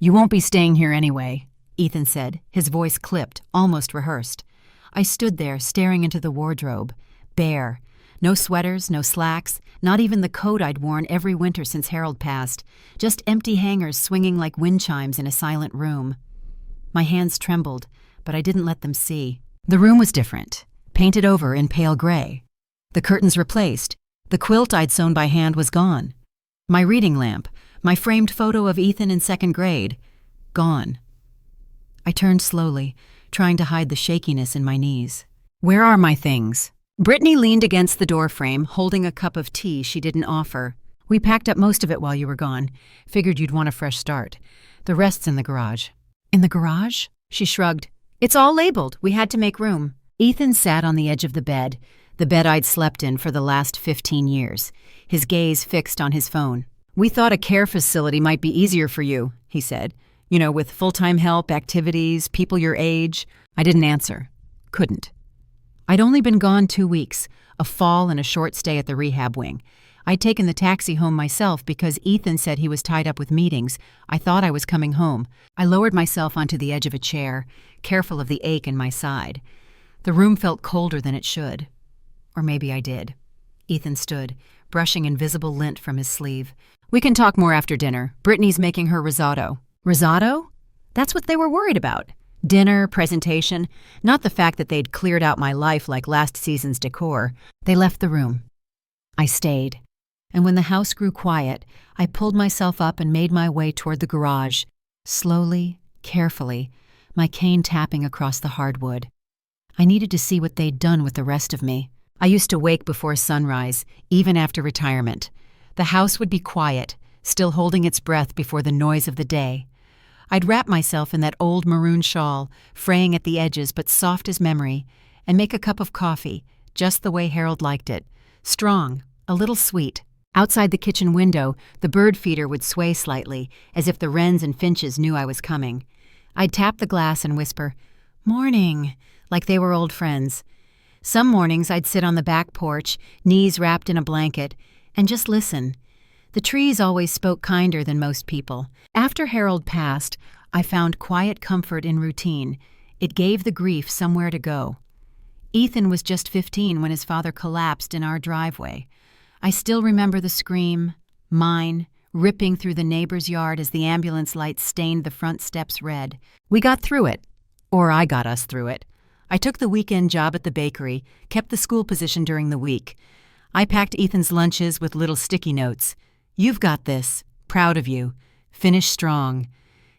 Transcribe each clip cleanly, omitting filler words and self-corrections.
"You won't be staying here anyway," Ethan said, his voice clipped, almost rehearsed. I stood there, staring into the wardrobe. Bare. No sweaters, no slacks, not even the coat I'd worn every winter since Harold passed. Just empty hangers swinging like wind chimes in a silent room. My hands trembled, but I didn't let them see. The room was different, painted over in pale gray. The curtains replaced. The quilt I'd sewn by hand was gone. My reading lamp, my framed photo of Ethan in second grade, gone. I turned slowly, trying to hide the shakiness in my knees. "Where are my things?" Brittany leaned against the doorframe, holding a cup of tea she didn't offer. "We packed up most of it while you were gone. Figured you'd want a fresh start. The rest's in the garage." "In the garage?" She shrugged. "It's all labeled. We had to make room." Ethan sat on the edge of the bed I'd slept in for the last 15 years, his gaze fixed on his phone. "We thought a care facility might be easier for you," he said. "You know, with full-time help, activities, people your age." I didn't answer. Couldn't. I'd only been gone 2 weeks, a fall and a short stay at the rehab wing. I'd taken the taxi home myself because Ethan said he was tied up with meetings. I thought I was coming home. I lowered myself onto the edge of a chair, careful of the ache in my side. The room felt colder than it should. Or maybe I did. Ethan stood, brushing invisible lint from his sleeve. "We can talk more after dinner. Brittany's making her risotto." Risotto? That's what they were worried about. Dinner, presentation, not the fact that they'd cleared out my life like last season's decor. They left the room. I stayed. And when the house grew quiet, I pulled myself up and made my way toward the garage, slowly, carefully, my cane tapping across the hardwood. I needed to see what they'd done with the rest of me. I used to wake before sunrise, even after retirement. The house would be quiet, still holding its breath before the noise of the day. I'd wrap myself in that old maroon shawl, fraying at the edges but soft as memory, and make a cup of coffee, just the way Harold liked it. Strong, a little sweet. Outside the kitchen window, the bird feeder would sway slightly, as if the wrens and finches knew I was coming. I'd tap the glass and whisper, "Morning," like they were old friends. Some mornings I'd sit on the back porch, knees wrapped in a blanket, and just listen. The trees always spoke kinder than most people. After Harold passed, I found quiet comfort in routine. It gave the grief somewhere to go. Ethan was just 15 when his father collapsed in our driveway. I still remember the scream, mine, ripping through the neighbor's yard as the ambulance lights stained the front steps red. We got through it. Or I got us through it. I took the weekend job at the bakery, kept the school position during the week. I packed Ethan's lunches with little sticky notes. "You've got this. Proud of you. Finish strong."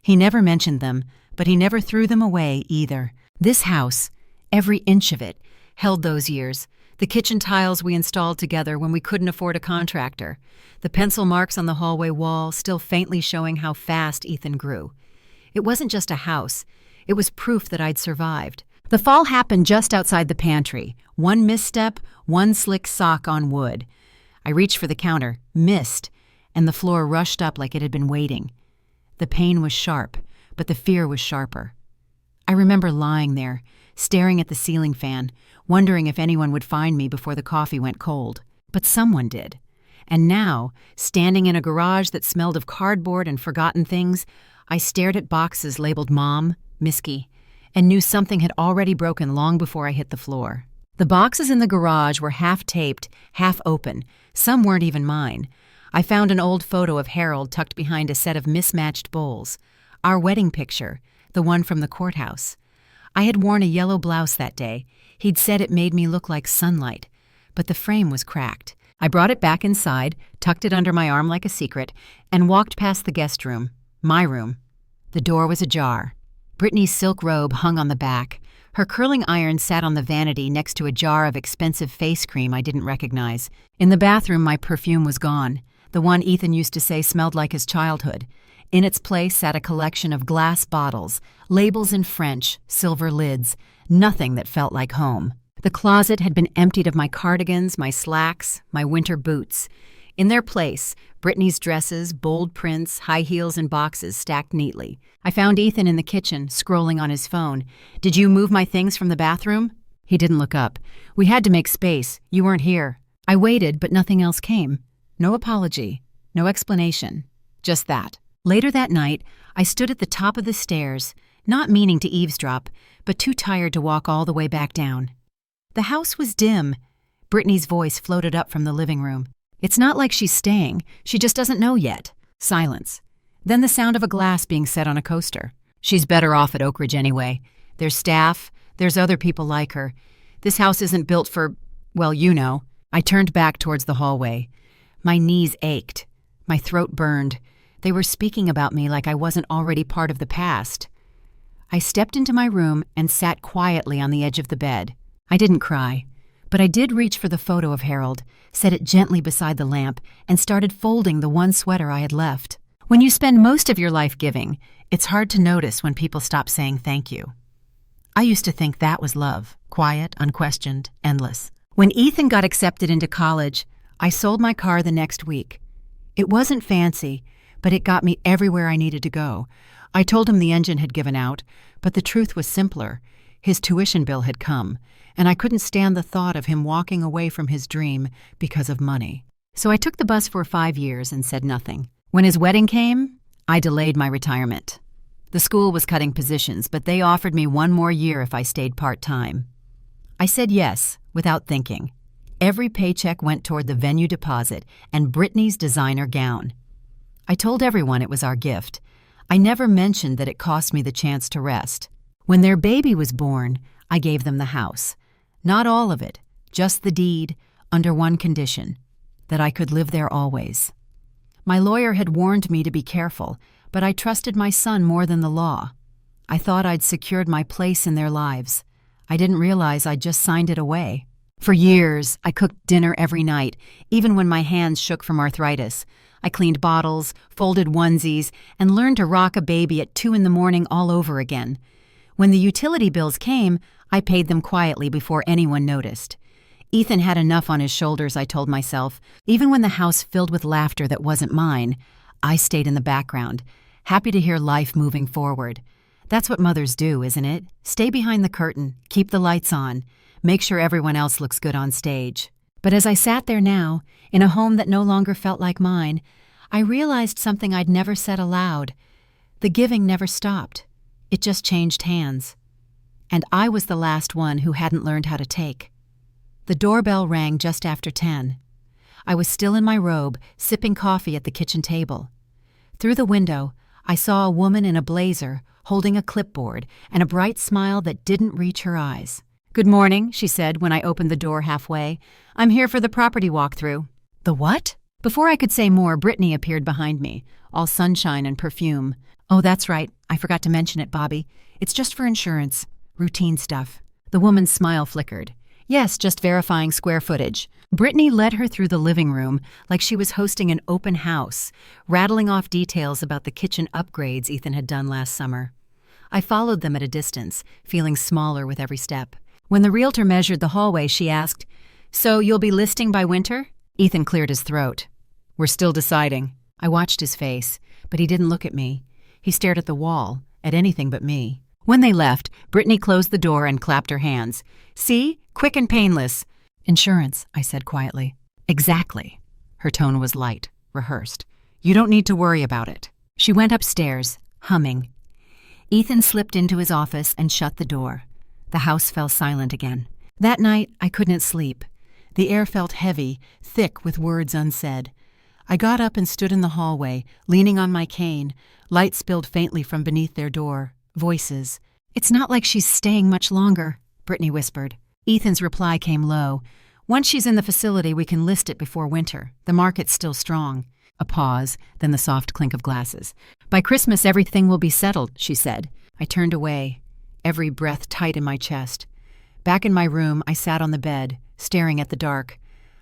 He never mentioned them, but he never threw them away either. This house, every inch of it, held those years. The kitchen tiles we installed together when we couldn't afford a contractor. The pencil marks on the hallway wall still faintly showing how fast Ethan grew. It wasn't just a house. It was proof that I'd survived. The fall happened just outside the pantry. One misstep, one slick sock on wood. I reached for the counter, missed, and the floor rushed up like it had been waiting. The pain was sharp, but the fear was sharper. I remember lying there, staring at the ceiling fan, wondering if anyone would find me before the coffee went cold. But someone did. And now, standing in a garage that smelled of cardboard and forgotten things, I stared at boxes labeled Mom, Miski, and knew something had already broken long before I hit the floor. The boxes in the garage were half-taped, half-open. Some weren't even mine. I found an old photo of Harold tucked behind a set of mismatched bowls. Our wedding picture, the one from the courthouse. I had worn a yellow blouse that day. He'd said it made me look like sunlight, but the frame was cracked. I brought it back inside, tucked it under my arm like a secret, and walked past the guest room, my room. The door was ajar. Brittany's silk robe hung on the back. Her curling iron sat on the vanity next to a jar of expensive face cream I didn't recognize. In the bathroom, my perfume was gone, the one Ethan used to say smelled like his childhood. In its place sat a collection of glass bottles, labels in French, silver lids, nothing that felt like home. The closet had been emptied of my cardigans, my slacks, my winter boots. In their place, Brittany's dresses, bold prints, high heels, and boxes stacked neatly. I found Ethan in the kitchen, scrolling on his phone. "Did you move my things from the bathroom?" He didn't look up. "We had to make space. You weren't here." I waited, but nothing else came. No apology, no explanation, just that. Later that night, I stood at the top of the stairs, not meaning to eavesdrop, but too tired to walk all the way back down. The house was dim. Brittany's voice floated up from the living room. "It's not like she's staying. She just doesn't know yet." Silence. Then the sound of a glass being set on a coaster. "She's better off at Oak Ridge anyway. There's staff. There's other people like her. This house isn't built for, well, you know." I turned back towards the hallway. My knees ached. My throat burned. They were speaking about me like I wasn't already part of the past. I stepped into my room and sat quietly on the edge of the bed. I didn't cry, but I did reach for the photo of Harold, set it gently beside the lamp, and started folding the one sweater I had left. When you spend most of your life giving, it's hard to notice when people stop saying thank you. I used to think that was love, quiet, unquestioned, endless. When Ethan got accepted into college, I sold my car the next week. It wasn't fancy, but it got me everywhere I needed to go. I told him the engine had given out, but the truth was simpler. His tuition bill had come, and I couldn't stand the thought of him walking away from his dream because of money. So I took the bus for 5 years and said nothing. When his wedding came, I delayed my retirement. The school was cutting positions, but they offered me 1 more year if I stayed part-time. I said yes, without thinking. Every paycheck went toward the venue deposit and Brittany's designer gown. I told everyone it was our gift. I never mentioned that it cost me the chance to rest. When their baby was born, I gave them the house. Not all of it, just the deed, under one condition, that I could live there always. My lawyer had warned me to be careful, but I trusted my son more than the law. I thought I'd secured my place in their lives. I didn't realize I'd just signed it away. For years, I cooked dinner every night, even when my hands shook from arthritis. I cleaned bottles, folded onesies, and learned to rock a baby at 2 a.m. all over again. When the utility bills came, I paid them quietly before anyone noticed. Ethan had enough on his shoulders, I told myself. Even when the house filled with laughter that wasn't mine, I stayed in the background, happy to hear life moving forward. That's what mothers do, isn't it? Stay behind the curtain, keep the lights on, make sure everyone else looks good on stage. But as I sat there now, in a home that no longer felt like mine, I realized something I'd never said aloud. The giving never stopped. It just changed hands. And I was the last one who hadn't learned how to take. The doorbell rang just after 10. I was still in my robe, sipping coffee at the kitchen table. Through the window, I saw a woman in a blazer, holding a clipboard and a bright smile that didn't reach her eyes. "Good morning," she said when I opened the door halfway. "I'm here for the property walkthrough." "The what?" Before I could say more, Brittany appeared behind me, all sunshine and perfume. "Oh, that's right. I forgot to mention it, Bobby. It's just for insurance. Routine stuff." The woman's smile flickered. "Yes, just verifying square footage." Brittany led her through the living room like she was hosting an open house, rattling off details about the kitchen upgrades Ethan had done last summer. I followed them at a distance, feeling smaller with every step. When the realtor measured the hallway, she asked, "So you'll be listing by winter?" Ethan cleared his throat. "We're still deciding." I watched his face, but he didn't look at me. He stared at the wall, at anything but me. When they left, Brittany closed the door and clapped her hands. "See? Quick and painless." "Insurance," I said quietly. "Exactly." Her tone was light, rehearsed. "You don't need to worry about it." She went upstairs, humming. Ethan slipped into his office and shut the door. The house fell silent again. That night, I couldn't sleep. The air felt heavy, thick with words unsaid. I got up and stood in the hallway, leaning on my cane. Light spilled faintly from beneath their door. Voices. "It's not like she's staying much longer," Brittany whispered. Ethan's reply came low. "Once she's in the facility, we can list it before winter. The market's still strong." A pause, then the soft clink of glasses. "By Christmas, everything will be settled," she said. I turned away, every breath tight in my chest. Back in my room, I sat on the bed, staring at the dark.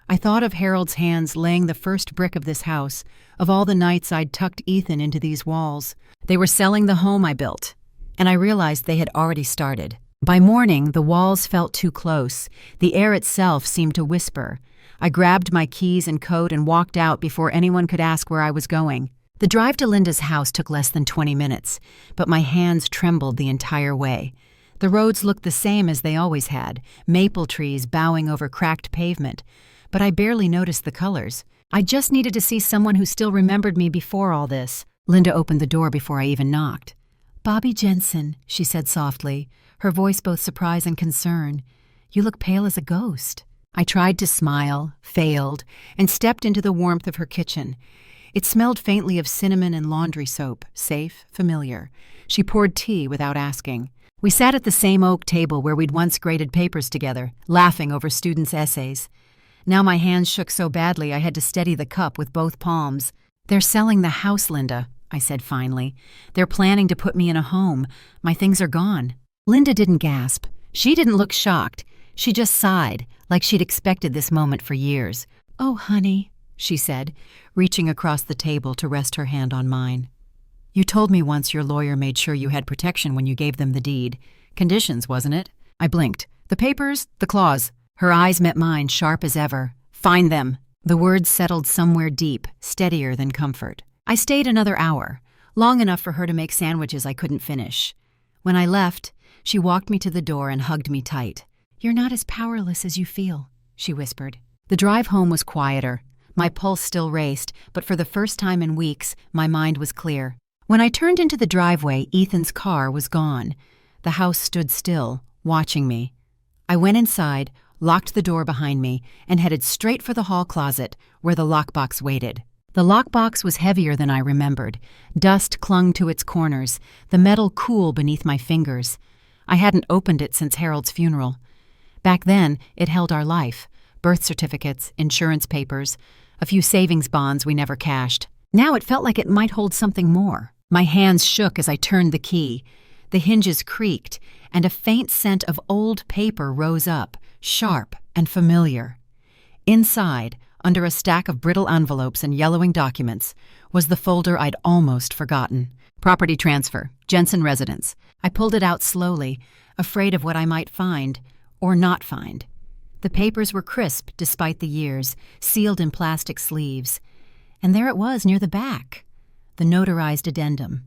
I thought of Harold's hands laying the first brick of this house, of all the nights I'd tucked Ethan into these walls. They were selling the home I built, and I realized they had already started. By morning, the walls felt too close. The air itself seemed to whisper. I grabbed my keys and coat and walked out before anyone could ask where I was going. The drive to Linda's house took less than 20 minutes, but my hands trembled the entire way. The roads looked the same as they always had, maple trees bowing over cracked pavement, but I barely noticed the colors. I just needed to see someone who still remembered me before all this. Linda opened the door before I even knocked. "Bobby Jensen," she said softly, her voice both surprise and concern. "You look pale as a ghost." I tried to smile, failed, and stepped into the warmth of her kitchen. It smelled faintly of cinnamon and laundry soap, safe, familiar. She poured tea without asking. We sat at the same oak table where we'd once graded papers together, laughing over students' essays. Now my hands shook so badly I had to steady the cup with both palms. "They're selling the house, Linda," I said finally. "They're planning to put me in a home. My things are gone." Linda didn't gasp. She didn't look shocked. She just sighed, like she'd expected this moment for years. "Oh, honey," she said, reaching across the table to rest her hand on mine. "You told me once your lawyer made sure you had protection when you gave them the deed. Conditions, wasn't it?" I blinked. "The papers, the clause." Her eyes met mine, sharp as ever. "Find them." The words settled somewhere deep, steadier than comfort. I stayed another hour, long enough for her to make sandwiches I couldn't finish. When I left, she walked me to the door and hugged me tight. "You're not as powerless as you feel," she whispered. The drive home was quieter. My pulse still raced, but for the first time in weeks, my mind was clear. When I turned into the driveway, Ethan's car was gone. The house stood still, watching me. I went inside, locked the door behind me, and headed straight for the hall closet, where the lockbox waited. The lockbox was heavier than I remembered. Dust clung to its corners, the metal cool beneath my fingers. I hadn't opened it since Harold's funeral. Back then, it held our life: birth certificates, insurance papers, a few savings bonds we never cashed. Now it felt like it might hold something more. My hands shook as I turned the key. The hinges creaked, and a faint scent of old paper rose up, sharp and familiar. Inside, under a stack of brittle envelopes and yellowing documents, was the folder I'd almost forgotten. Property transfer, Jensen residence. I pulled it out slowly, afraid of what I might find, or not find. The papers were crisp despite the years, sealed in plastic sleeves. And there it was near the back, the notarized addendum.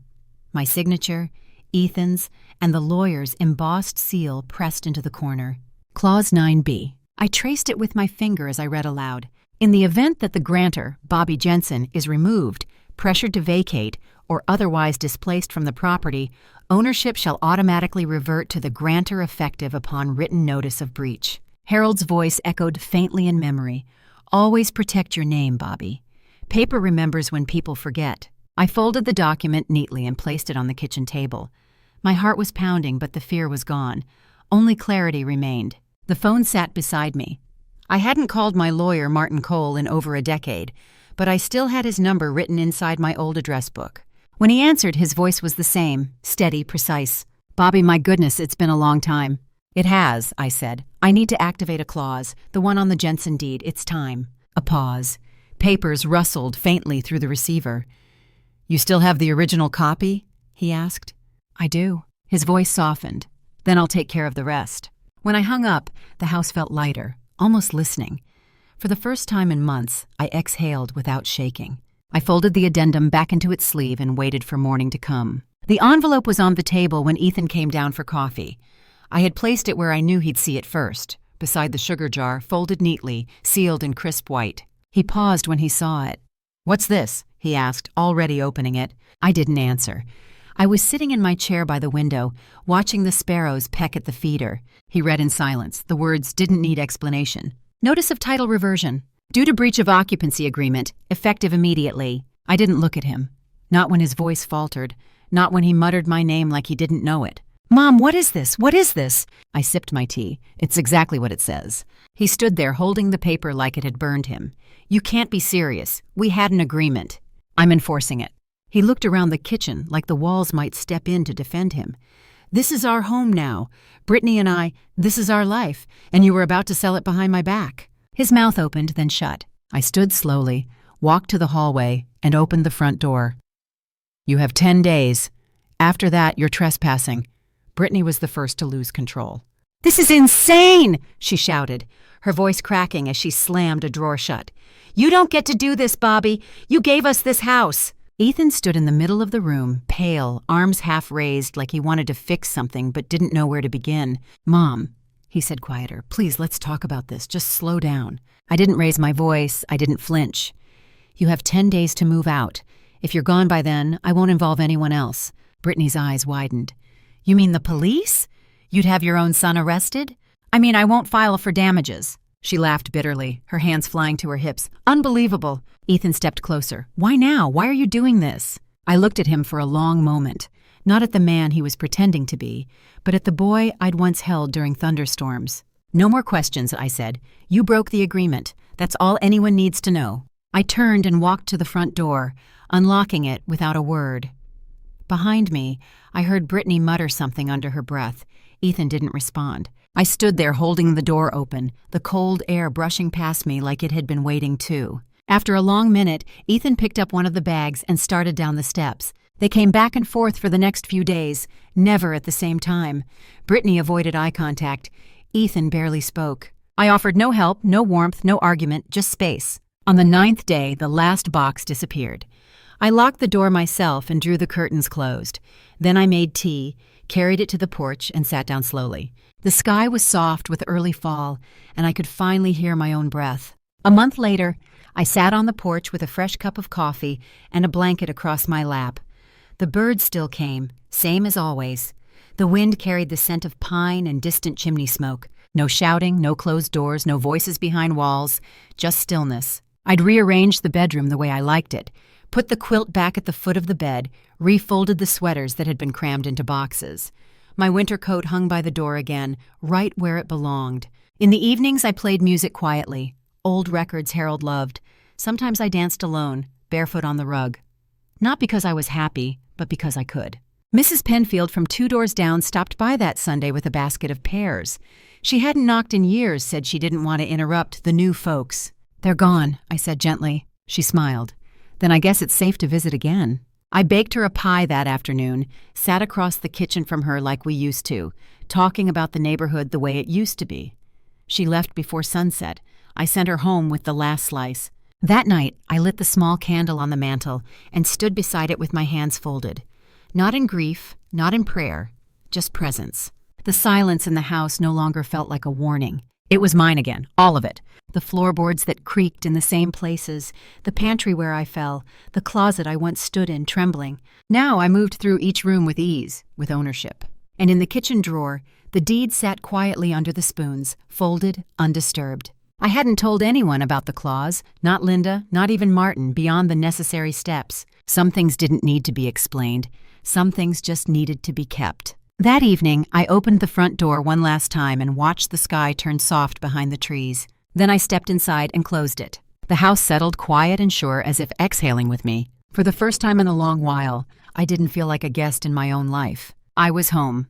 My signature, Ethan's, and the lawyer's embossed seal pressed into the corner. Clause 9B. I traced it with my finger as I read aloud. In the event that the grantor, Bobby Jensen, is removed, pressured to vacate, or otherwise displaced from the property, ownership shall automatically revert to the grantor effective upon written notice of breach. Harold's voice echoed faintly in memory. "Always protect your name, Bobby. Paper remembers when people forget." I folded the document neatly and placed it on the kitchen table. My heart was pounding, but the fear was gone. Only clarity remained. The phone sat beside me. I hadn't called my lawyer, Martin Cole, in over a decade, but I still had his number written inside my old address book. When he answered, his voice was the same, steady, precise. "Bobby, my goodness, it's been a long time." "It has," I said. "I need to activate a clause, the one on the Jensen deed. It's time." A pause. Papers rustled faintly through the receiver. "You still have the original copy?" he asked. "I do." His voice softened. "Then I'll take care of the rest." When I hung up, the house felt lighter, almost listening. For the first time in months, I exhaled without shaking. I folded the addendum back into its sleeve and waited for morning to come. The envelope was on the table when Ethan came down for coffee. I had placed it where I knew he'd see it first, beside the sugar jar, folded neatly, sealed in crisp white. He paused when he saw it. "What's this?" he asked, already opening it. I didn't answer. I was sitting in my chair by the window, watching the sparrows peck at the feeder. He read in silence. The words didn't need explanation. "Notice of title reversion. Due to breach of occupancy agreement, effective immediately." I didn't look at him. Not when his voice faltered. Not when he muttered my name like he didn't know it. "Mom, what is this? What is this?" I sipped my tea. "It's exactly what it says." He stood there holding the paper like it had burned him. "You can't be serious. We had an agreement. I'm enforcing it." He looked around the kitchen like the walls might step in to defend him. "This is our home now. Brittany and I, this is our life, and you were about to sell it behind my back." His mouth opened, then shut. I stood slowly, walked to the hallway, and opened the front door. "You have 10 days. After that, you're trespassing." Brittany was the first to lose control. "This is insane!" she shouted, her voice cracking as she slammed a drawer shut. "You don't get to do this, Bobby. You gave us this house." Ethan stood in the middle of the room, pale, arms half raised like he wanted to fix something but didn't know where to begin. "Mom," he said quieter, "please, let's talk about this. Just slow down." I didn't raise my voice. I didn't flinch. "You have 10 days to move out. If you're gone by then, I won't involve anyone else. Brittany's eyes widened. You mean the police? You'd have your own son arrested? I mean, I won't file for damages. She laughed bitterly, her hands flying to her hips. Unbelievable. Ethan stepped closer. Why now? Why are you doing this? I looked at him for a long moment, not at the man he was pretending to be, but at the boy I'd once held during thunderstorms. No more questions, I said. You broke the agreement. That's all anyone needs to know. I turned and walked to the front door, unlocking it without a word. Behind me, I heard Brittany mutter something under her breath. Ethan didn't respond. I stood there holding the door open, the cold air brushing past me like it had been waiting too. After a long minute, Ethan picked up one of the bags and started down the steps. They came back and forth for the next few days, never at the same time. Brittany avoided eye contact. Ethan barely spoke. I offered no help, no warmth, no argument, just space. On the 9th day, the last box disappeared. I locked the door myself and drew the curtains closed. Then I made tea, carried it to the porch, and sat down slowly. The sky was soft with early fall, and I could finally hear my own breath. A month later, I sat on the porch with a fresh cup of coffee and a blanket across my lap. The birds still came, same as always. The wind carried the scent of pine and distant chimney smoke. No shouting, no closed doors, no voices behind walls, just stillness. I'd rearranged the bedroom the way I liked it, put the quilt back at the foot of the bed, refolded the sweaters that had been crammed into boxes. My winter coat hung by the door again, right where it belonged. In the evenings, I played music quietly, old records Harold loved. Sometimes I danced alone, barefoot on the rug. Not because I was happy, but because I could. Mrs. Penfield from 2 doors down stopped by that Sunday with a basket of pears. She hadn't knocked in years, said she didn't want to interrupt the new folks. They're gone, I said gently. She smiled. Then I guess it's safe to visit again. I baked her a pie that afternoon, sat across the kitchen from her like we used to, talking about the neighborhood the way it used to be. She left before sunset. I sent her home with the last slice. That night, I lit the small candle on the mantel and stood beside it with my hands folded. Not in grief, not in prayer, just presence. The silence in the house no longer felt like a warning. It was mine again, all of it. The floorboards that creaked in the same places, the pantry where I fell, the closet I once stood in trembling. Now I moved through each room with ease, with ownership. And in the kitchen drawer, the deed sat quietly under the spoons, folded, undisturbed. I hadn't told anyone about the clause, not Linda, not even Martin, beyond the necessary steps. Some things didn't need to be explained. Some things just needed to be kept. That evening, I opened the front door one last time and watched the sky turn soft behind the trees. Then I stepped inside and closed it. The house settled quiet and sure, as if exhaling with me. For the first time in a long while, I didn't feel like a guest in my own life. I was home.